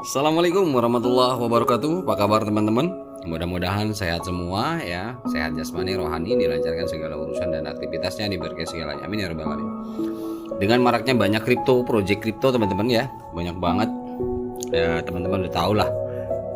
Assalamualaikum warahmatullahi wabarakatuh. Apa kabar teman-teman? Mudah-mudahan sehat semua ya. Sehat jasmani, rohani, dilancarkan segala urusan dan aktivitasnya, diberkahi segalanya. Amin ya rabbal alamin. Dengan maraknya banyak project kripto teman-teman ya. Banyak banget. Ya teman-teman udah tahu lah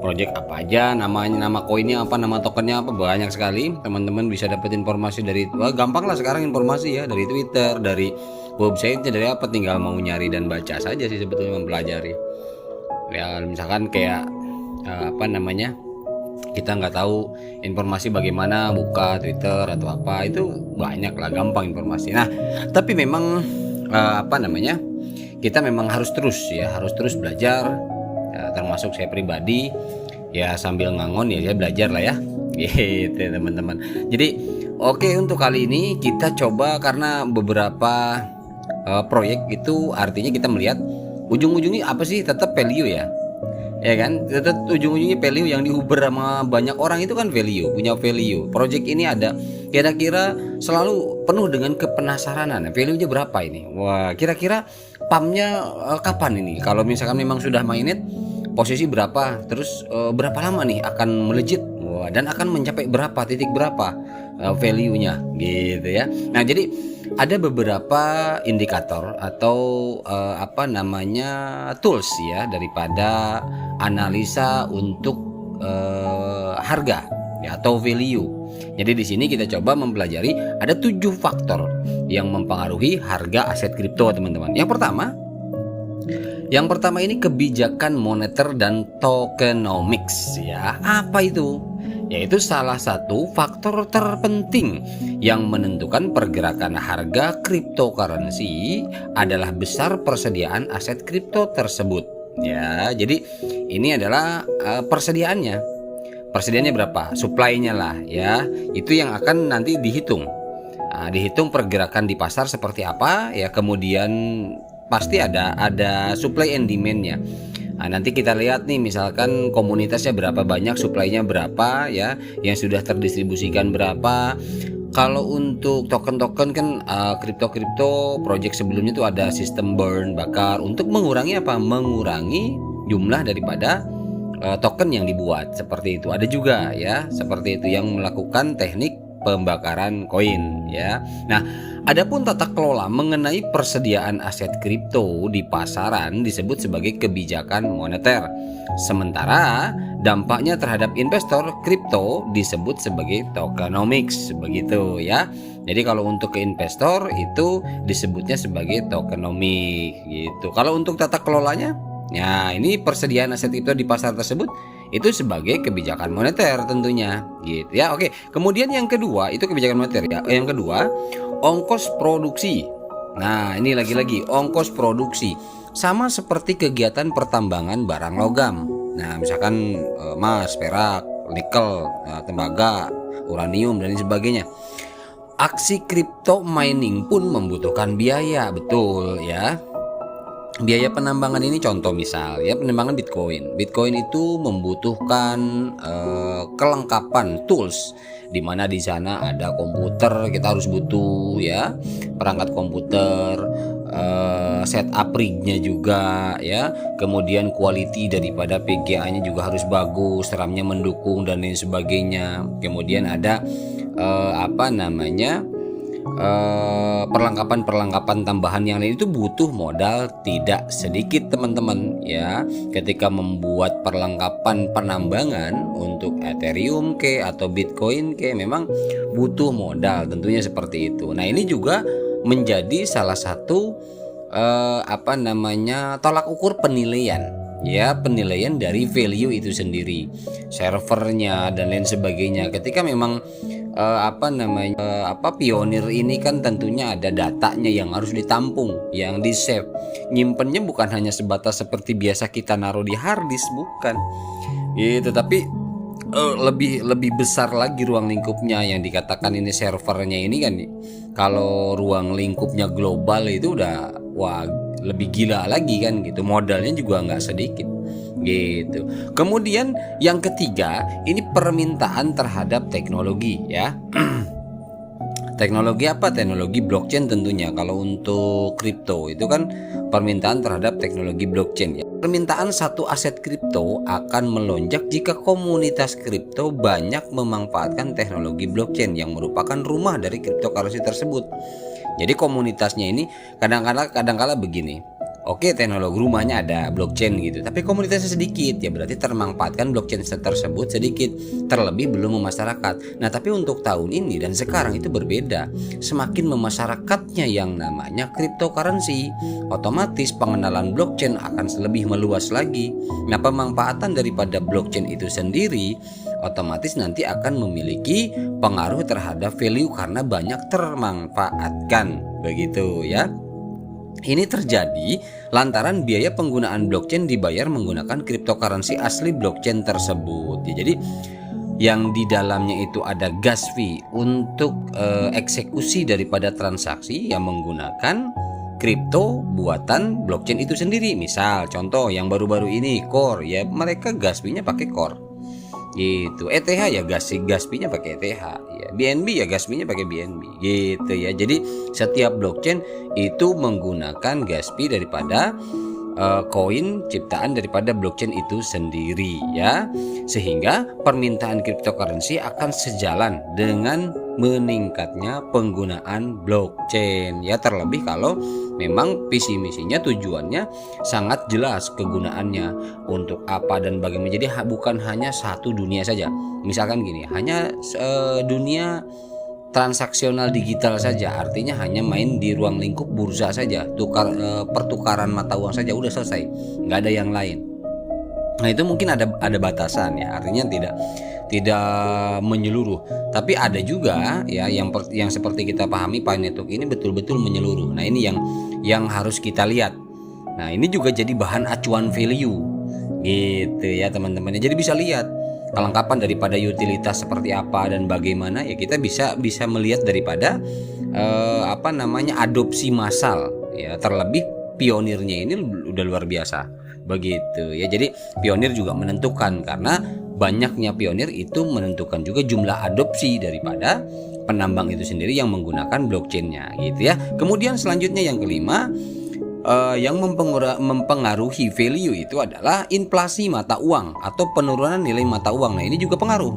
project apa aja, namanya, nama koinnya apa, nama tokennya apa, banyak sekali. Teman-teman bisa dapat informasi dari gampang lah sekarang informasi ya, dari Twitter, dari websitenya, dari apa, tinggal mau nyari dan baca saja sih sebetulnya, mempelajari. Ya misalkan kayak kita nggak tahu informasi bagaimana buka Twitter atau apa, itu banyak lah, gampang informasi. Nah tapi memang kita memang harus terus belajar ya, termasuk saya pribadi ya, sambil ngangon ya saya belajar lah ya gitu teman-teman. Jadi oke, untuk kali ini kita coba, karena beberapa proyek itu artinya kita melihat ujung-ujungnya apa sih, tetap value ya kan, tetap ujung-ujungnya value yang diuber sama banyak orang itu kan value, punya value. Project ini ada kira-kira selalu penuh dengan kepenasaranan, value-nya berapa ini, wah kira-kira pumpnya kapan ini, kalau misalkan memang sudah mainnet posisi berapa, terus berapa lama nih akan melejit, wah, dan akan mencapai berapa, titik berapa value-nya gitu ya. Nah jadi ada beberapa indikator atau tools ya daripada analisa untuk harga ya, atau value. Jadi di sini kita coba mempelajari ada 7 faktor yang mempengaruhi harga aset kripto teman-teman. Yang pertama ini kebijakan moneter dan tokenomics ya. Apa itu? Yaitu salah satu faktor terpenting yang menentukan pergerakan harga cryptocurrency adalah besar persediaan aset kripto tersebut. Ya, jadi ini adalah persediaannya. Persediaannya berapa? Supply-nya lah ya. Itu yang akan nanti dihitung. Nah, dihitung pergerakan di pasar seperti apa ya, kemudian pasti ada supply and demand-nya. Nah, nanti kita lihat nih misalkan komunitasnya berapa banyak, supply-nya berapa ya, yang sudah terdistribusikan berapa. Kalau untuk token-token kan kripto project sebelumnya itu ada sistem burn, bakar, untuk mengurangi apa? Mengurangi jumlah daripada token yang dibuat, seperti itu. Ada juga ya seperti itu yang melakukan teknik pembakaran koin ya. Nah, adapun tata kelola mengenai persediaan aset kripto di pasaran disebut sebagai kebijakan moneter. Sementara dampaknya terhadap investor kripto disebut sebagai tokenomics, begitu ya. Jadi kalau untuk ke investor itu disebutnya sebagai tokenomics gitu. Kalau untuk tata kelolanya, nah ini persediaan aset kripto di pasar tersebut itu sebagai kebijakan moneter tentunya gitu ya. Oke, kemudian yang kedua itu kebijakan moneter ya. Yang kedua, ongkos produksi. Nah ini lagi-lagi ongkos produksi sama seperti kegiatan pertambangan barang logam. Nah misalkan emas, perak, nikel, tembaga, uranium dan sebagainya. Aksi crypto mining pun membutuhkan biaya, betul ya. Biaya penambangan ini contoh misal ya, penambangan Bitcoin itu membutuhkan kelengkapan tools, di mana di sana ada komputer, kita harus butuh ya perangkat komputer, setup rignya juga ya, kemudian quality daripada PGA-nya juga harus bagus, RAM-nya mendukung dan lain sebagainya. Kemudian ada perlengkapan tambahan yang lain, itu butuh modal tidak sedikit teman-teman ya. Ketika membuat perlengkapan penambangan untuk Ethereum atau Bitcoin memang butuh modal tentunya, seperti itu. Nah ini juga menjadi salah satu tolak ukur penilaian ya, penilaian dari value itu sendiri, servernya dan lain sebagainya. Ketika memang pionir ini kan tentunya ada datanya yang harus ditampung, yang di save, nyimpennya bukan hanya sebatas seperti biasa kita naruh di hard disk, bukan gitu, tapi lebih besar lagi ruang lingkupnya, yang dikatakan ini servernya ini kan. Kalau ruang lingkupnya global itu udah lebih gila lagi kan gitu, modalnya juga nggak sedikit gitu. Kemudian yang ketiga ini permintaan terhadap teknologi ya. Teknologi apa? Teknologi blockchain tentunya. Kalau untuk kripto itu kan permintaan terhadap teknologi blockchain ya. permintaan satu aset kripto akan melonjak jika komunitas kripto banyak memanfaatkan teknologi blockchain yang merupakan rumah dari cryptocurrency tersebut. Jadi komunitasnya ini kadang-kala begini. Oke, teknologi rumahnya ada blockchain gitu, tapi komunitasnya sedikit, ya berarti termanfaatkan blockchain tersebut sedikit, terlebih belum memasyarakat. Nah, tapi untuk tahun ini dan sekarang itu berbeda. Semakin memasyarakatnya yang namanya cryptocurrency, otomatis pengenalan blockchain akan lebih meluas lagi. Nah, pemanfaatan daripada blockchain itu sendiri otomatis nanti akan memiliki pengaruh terhadap value karena banyak termanfaatkan, begitu ya. Ini terjadi lantaran biaya penggunaan blockchain dibayar menggunakan cryptocurrency asli blockchain tersebut. Ya, jadi yang di dalamnya itu ada gas fee untuk eksekusi daripada transaksi yang menggunakan kripto buatan blockchain itu sendiri. Misal contoh yang baru-baru ini Core, ya mereka gas fee-nya pakai Core. Gitu. ETH ya gas fee-nya pakai ETH, ya BNB ya gas fee-nya pakai BNB, gitu ya. Jadi setiap blockchain itu menggunakan gas fee daripada koin ciptaan daripada blockchain itu sendiri ya, sehingga permintaan cryptocurrency akan sejalan dengan meningkatnya penggunaan blockchain ya, terlebih kalau memang visi misinya tujuannya sangat jelas kegunaannya untuk apa dan bagaimana. Jadi bukan hanya satu dunia saja, misalkan gini, hanya dunia transaksional digital saja, artinya hanya main di ruang lingkup bursa saja, pertukaran mata uang saja, udah selesai, nggak ada yang lain. Nah itu mungkin ada batasan ya, artinya tidak menyeluruh, tapi ada juga ya yang seperti kita pahami Pi Network ini betul-betul menyeluruh. Nah ini yang harus kita lihat. Nah ini juga jadi bahan acuan value gitu ya teman-teman. Jadi bisa lihat kelengkapan daripada utilitas seperti apa dan bagaimana ya, kita bisa melihat daripada adopsi massal ya, terlebih pionirnya ini udah luar biasa begitu ya. Jadi pionir juga menentukan, karena banyaknya pionir itu menentukan juga jumlah adopsi daripada penambang itu sendiri yang menggunakan blockchainnya gitu ya. Kemudian selanjutnya yang kelima, yang mempengaruhi value itu adalah inflasi mata uang atau penurunan nilai mata uang. Nah ini juga pengaruh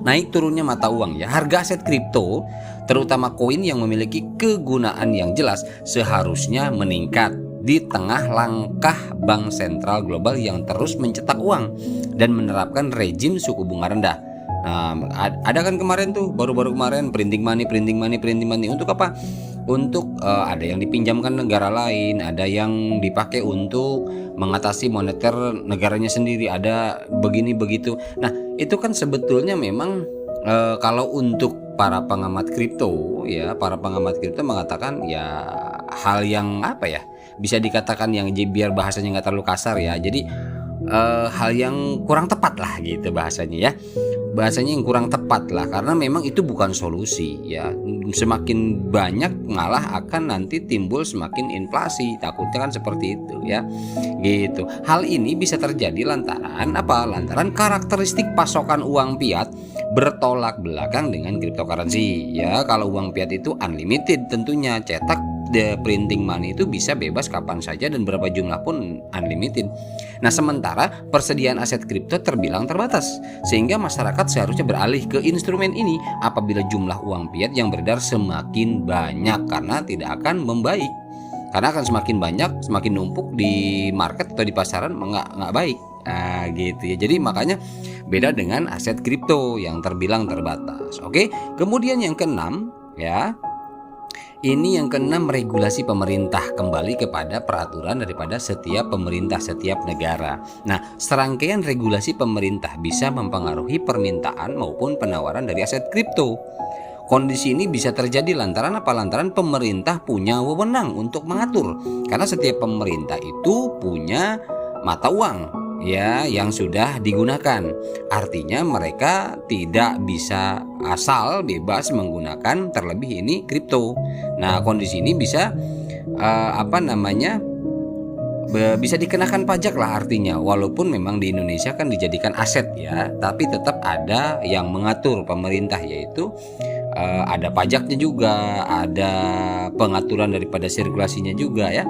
naik turunnya mata uang ya. Harga aset kripto terutama koin yang memiliki kegunaan yang jelas seharusnya meningkat di tengah langkah bank sentral global yang terus mencetak uang dan menerapkan rejim suku bunga rendah. Nah, ada kan kemarin tuh baru-baru kemarin printing money untuk apa? Untuk ada yang dipinjamkan negara lain, ada yang dipakai untuk mengatasi moneter negaranya sendiri, ada begini begitu. Nah, itu kan sebetulnya memang kalau untuk para pengamat kripto ya, para pengamat kripto mengatakan ya hal yang bisa dikatakan yang biar bahasanya nggak terlalu kasar ya. Jadi hal yang kurang tepat lah gitu bahasanya ya. Bahasanya yang kurang tepat lah, karena memang itu bukan solusi ya. Semakin banyak malah akan nanti timbul semakin inflasi, takutnya kan seperti itu ya. Gitu. Hal ini bisa terjadi lantaran apa? Lantaran karakteristik pasokan uang fiat bertolak belakang dengan cryptocurrency ya. Kalau uang fiat itu unlimited tentunya, cetak printing money itu bisa bebas kapan saja dan berapa jumlah pun unlimited. Nah sementara persediaan aset kripto terbilang terbatas, sehingga masyarakat seharusnya beralih ke instrumen ini apabila jumlah uang fiat yang beredar semakin banyak, karena tidak akan membaik, karena akan semakin banyak, semakin numpuk di market atau di pasaran nggak baik. Nah, gitu ya. Jadi makanya beda dengan aset kripto yang terbilang terbatas. Oke, kemudian yang keenam ya. Ini yang keenam, regulasi pemerintah kembali kepada peraturan daripada setiap pemerintah setiap negara. Nah, serangkaian regulasi pemerintah bisa mempengaruhi permintaan maupun penawaran dari aset kripto. Kondisi ini bisa terjadi lantaran apa? Lantaran pemerintah punya wewenang untuk mengatur. Karena setiap pemerintah itu punya mata uang ya yang sudah digunakan. Artinya mereka tidak bisa asal bebas menggunakan terlebih ini kripto. Nah, kondisi ini bisa bisa dikenakan pajak lah artinya, walaupun memang di Indonesia kan dijadikan aset ya, tapi tetap ada yang mengatur pemerintah, yaitu ada pajaknya juga, ada pengaturan daripada sirkulasinya juga ya.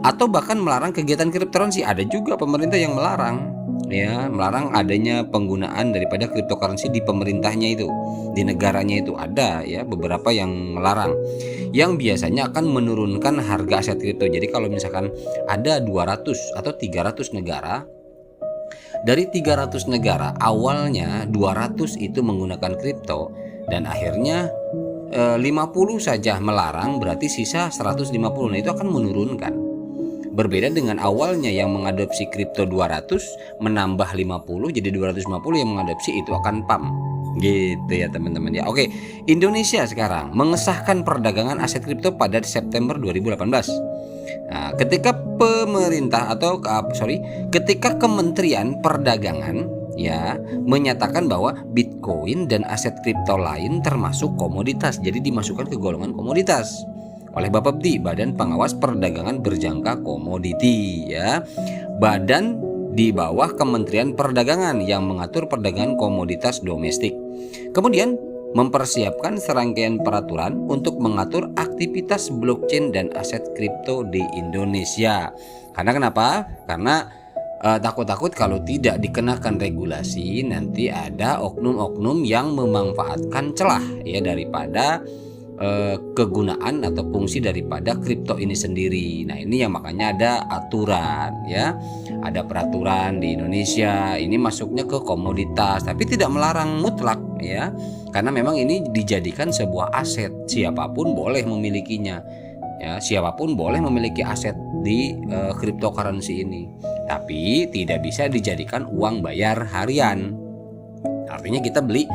atau bahkan melarang kegiatan cryptocurrency. Ada juga pemerintah yang melarang, ya, melarang adanya penggunaan daripada cryptocurrency di pemerintahnya itu, di negaranya itu ada ya beberapa yang melarang, yang biasanya akan menurunkan harga aset kripto. Jadi kalau misalkan ada 200 atau 300 negara, dari 300 negara awalnya 200 itu menggunakan kripto dan akhirnya 50 saja melarang, berarti sisa 150. Nah, itu akan menurunkan. Berbeda dengan awalnya yang mengadopsi kripto 200 menambah 50 jadi 250, yang mengadopsi itu akan pump. Gitu ya teman-teman ya. Oke, Indonesia sekarang mengesahkan perdagangan aset kripto pada September 2018. Nah, ketika ketika Kementerian Perdagangan ya menyatakan bahwa Bitcoin dan aset kripto lain termasuk komoditas, jadi dimasukkan ke golongan komoditas oleh Bapepti, Badan Pengawas Perdagangan Berjangka Komoditi ya. Badan di bawah Kementerian Perdagangan yang mengatur perdagangan komoditas domestik. Kemudian mempersiapkan serangkaian peraturan untuk mengatur aktivitas blockchain dan aset kripto di Indonesia. Karena kenapa? Karena takut-takut kalau tidak dikenakan regulasi nanti ada oknum-oknum yang memanfaatkan celah ya daripada kegunaan atau fungsi daripada kripto ini sendiri. Nah, ini yang makanya ada aturan ya. Ada peraturan di Indonesia ini masuknya ke komoditas tapi tidak melarang mutlak ya. Karena memang ini dijadikan sebuah aset, siapapun boleh memilikinya. Ya, siapapun boleh memiliki aset di cryptocurrency ini. Tapi tidak bisa dijadikan uang bayar harian. Artinya kita beli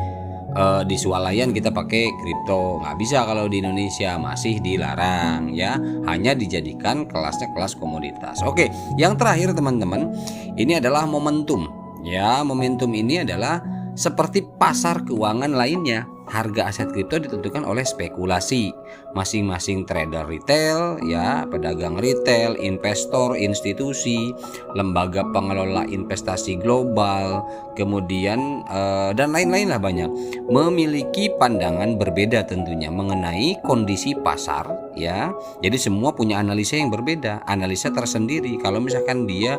di swalayan kita pakai kripto, nggak bisa kalau di Indonesia, masih dilarang ya, hanya dijadikan kelasnya kelas komoditas. Oke, yang terakhir teman-teman, ini adalah momentum ya. Momentum ini adalah seperti pasar keuangan lainnya. Harga aset kripto ditentukan oleh spekulasi masing-masing trader retail ya, pedagang retail, investor, institusi, lembaga pengelola investasi global, kemudian dan lain-lain lah banyak, memiliki pandangan berbeda tentunya mengenai kondisi pasar ya. Jadi semua punya analisa yang berbeda, analisa tersendiri. Kalau misalkan dia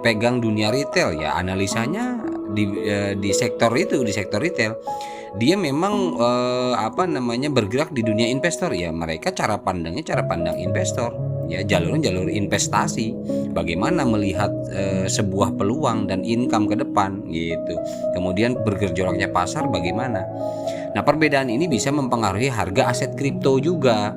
pegang dunia retail ya, analisanya di sektor itu, di sektor retail. Dia memang bergerak di dunia investor ya, mereka cara pandang investor ya, jalur investasi, bagaimana melihat sebuah peluang dan income ke depan gitu. Kemudian bergejolaknya pasar bagaimana. Nah, perbedaan ini bisa mempengaruhi harga aset kripto juga.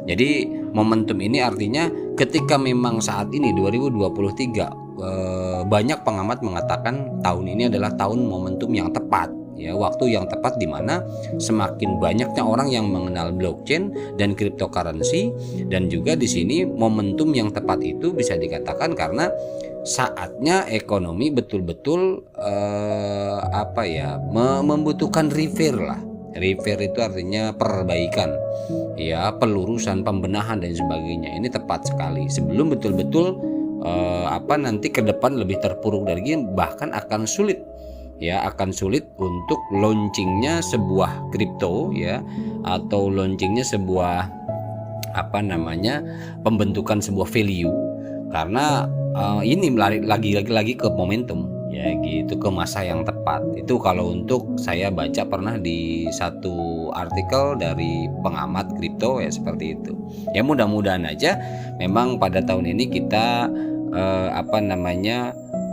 Jadi momentum ini artinya ketika memang saat ini 2023 banyak pengamat mengatakan tahun ini adalah tahun momentum yang tepat ya, waktu yang tepat di mana semakin banyaknya orang yang mengenal blockchain dan cryptocurrency, dan juga di sini momentum yang tepat itu bisa dikatakan karena saatnya ekonomi betul-betul membutuhkan repair lah. Repair itu artinya perbaikan ya, pelurusan, pembenahan dan sebagainya. Ini tepat sekali sebelum betul-betul nanti ke depan lebih terpuruk dari ini, bahkan akan sulit ya, akan sulit untuk launchingnya sebuah kripto ya, atau launchingnya sebuah pembentukan sebuah value, karena ini lagi ke momentum ya gitu, ke masa yang tepat. Itu kalau untuk saya baca pernah di satu artikel dari pengamat kripto ya, seperti itu ya. Mudah-mudahan aja memang pada tahun ini kita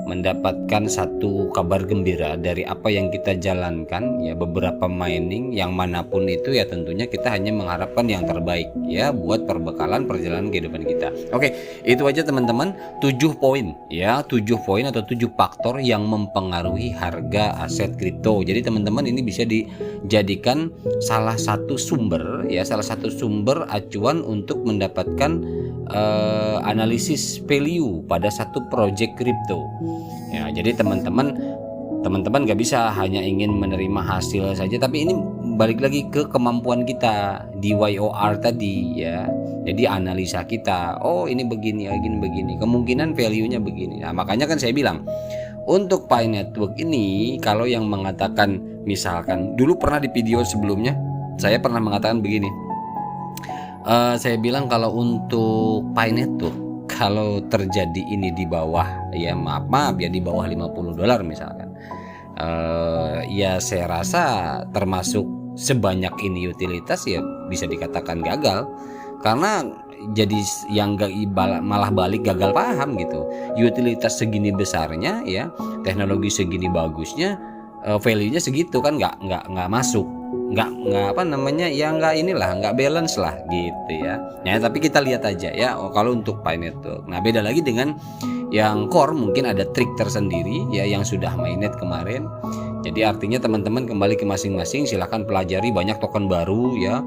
mendapatkan satu kabar gembira dari apa yang kita jalankan ya, beberapa mining yang manapun itu ya, tentunya kita hanya mengharapkan yang terbaik ya buat perbekalan perjalanan kehidupan kita. Oke, itu aja teman-teman, 7 poin ya, 7 poin atau 7 faktor yang mempengaruhi harga aset kripto. Jadi teman-teman ini bisa dijadikan salah satu sumber ya, salah satu sumber acuan untuk mendapatkan analisis value pada satu project kripto ya. Jadi teman-teman gak bisa hanya ingin menerima hasil saja, tapi ini balik lagi ke kemampuan kita di YOR tadi ya. Jadi analisa kita, oh ini begini, kemungkinan value-nya begini. Nah, makanya kan saya bilang untuk Pi Network ini, kalau yang mengatakan, misalkan dulu pernah di video sebelumnya saya pernah mengatakan begini, saya bilang kalau untuk Pi Network kalau terjadi ini di bawah, ya maaf ya, di bawah $50 misalkan, ya saya rasa termasuk sebanyak ini utilitas ya bisa dikatakan gagal, karena jadi yang malah balik gagal paham gitu. Utilitas segini besarnya ya, teknologi segini bagusnya, value-nya segitu kan nggak masuk, nggak apa namanya ya, nggak balance lah gitu ya. Nah tapi kita lihat aja ya, kalau untuk Pi Network. Nah beda lagi dengan yang core, mungkin ada trik tersendiri ya yang sudah mainnet kemarin. Jadi artinya teman-teman kembali ke masing-masing, silahkan pelajari, banyak token baru ya.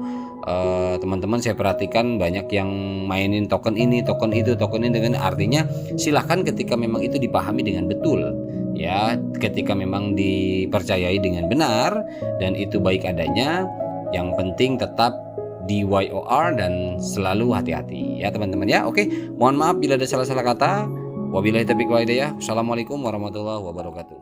Teman-teman saya perhatikan banyak yang mainin token ini, token itu, token ini, dengan artinya silahkan ketika memang itu dipahami dengan betul ya, ketika memang dipercayai dengan benar dan itu baik adanya, yang penting tetap di YOR dan selalu hati-hati ya teman-teman ya. Oke, mohon maaf bila ada salah-salah kata. Wabillahi taufiq wal hidayah. Assalamualaikum warahmatullahi wabarakatuh.